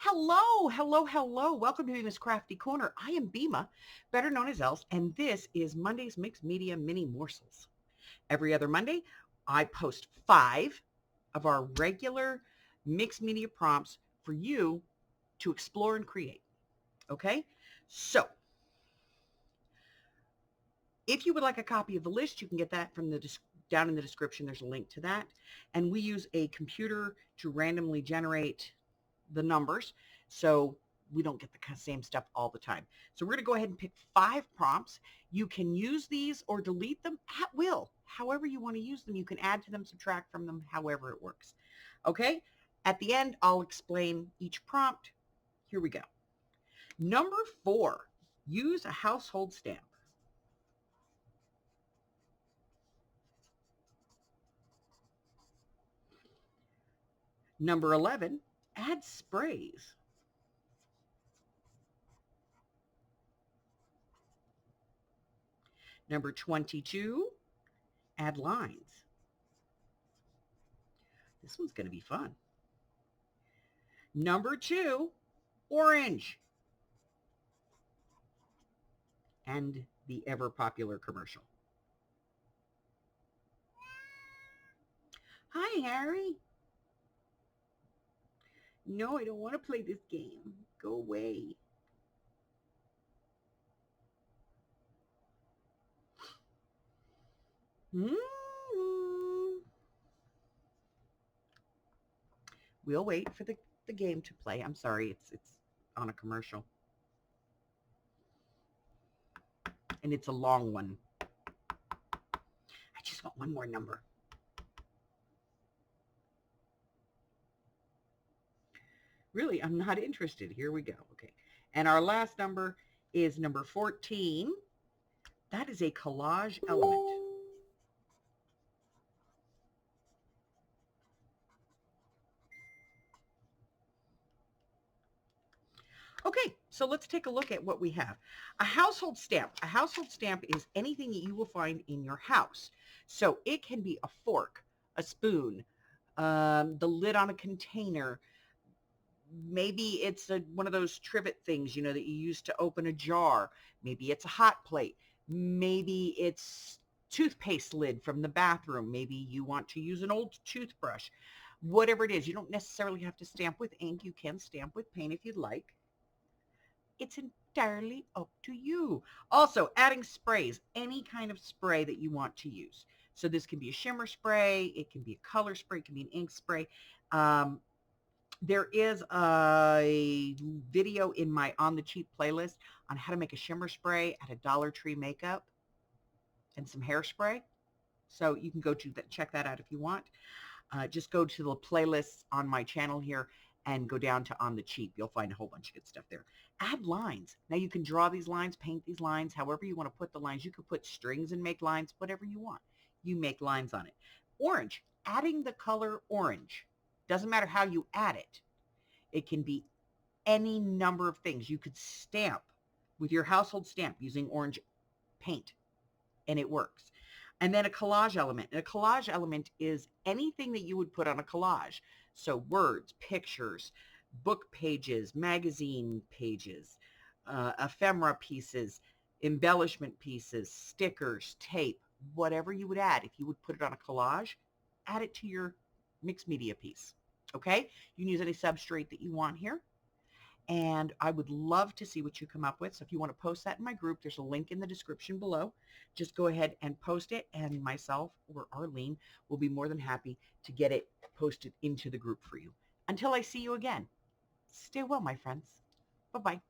Hello, hello, hello. Welcome to Bemis Crafty Corner. I am Bima, better known as Els, and this is Monday's Mixed Media Mini Morsels. Every other Monday, I post 5 of our regular mixed media prompts for you to explore and create. Okay? So, if you would like a copy of the list, you can get that from down in the description. There's a link to that. And we use a computer to randomly generate the numbers, so we don't get the same stuff all the time. So we're going to go ahead and pick 5 prompts. You can use these or delete them at will. However you want to use them, you can add to them, subtract from them, however it works. Okay? At the end, I'll explain each prompt. Here we go. Number 4, use a household stamp. Number 11, add sprays. Number 22, add lines. This one's going to be fun. Number 2, orange. And the ever popular commercial. Hi, Harry. No, I don't want to play this game. Go away. We'll wait for the game to play. I'm sorry, it's on a commercial. And it's a long one. I just want one more number. Really, I'm not interested. Here we go. Okay. And our last number is number 14. That is a collage element. Okay, so let's take a look at what we have. A household stamp. A household stamp is anything that you will find in your house. So it can be a fork, a spoon, the lid on a container. Maybe it's one of those trivet things, that you use to open a jar. Maybe it's a hot plate. Maybe it's toothpaste lid from the bathroom. Maybe you want to use an old toothbrush. Whatever it is, you don't necessarily have to stamp with ink. You can stamp with paint if you'd like. It's entirely up to you. Also, adding sprays, any kind of spray that you want to use. So this can be a shimmer spray, it can be a color spray, it can be an ink spray. There is a video in my On the Cheap playlist on how to make a shimmer spray at a Dollar Tree makeup and some hairspray. So you can go to check that out if you want. Just go to the playlists on my channel here and go down to On the Cheap. You'll find a whole bunch of good stuff there. Add lines. Now you can draw these lines, paint these lines, however you want to put the lines. You could put strings and make lines, whatever you want. You make lines on it. Orange. Adding the color orange. Doesn't matter how you add it. It can be any number of things. You could stamp with your household stamp using orange paint, and it works. And then a collage element. And a collage element is anything that you would put on a collage. So words, pictures, book pages, magazine pages, ephemera pieces, embellishment pieces, stickers, tape, whatever you would add. If you would put it on a collage, add it to your mixed media piece. Okay? You can use any substrate that you want here. And I would love to see what you come up with. So if you want to post that in my group, there's a link in the description below. Just go ahead and post it, and myself or Arlene will be more than happy to get it posted into the group for you. Until I see you again, stay well, my friends. Bye-bye.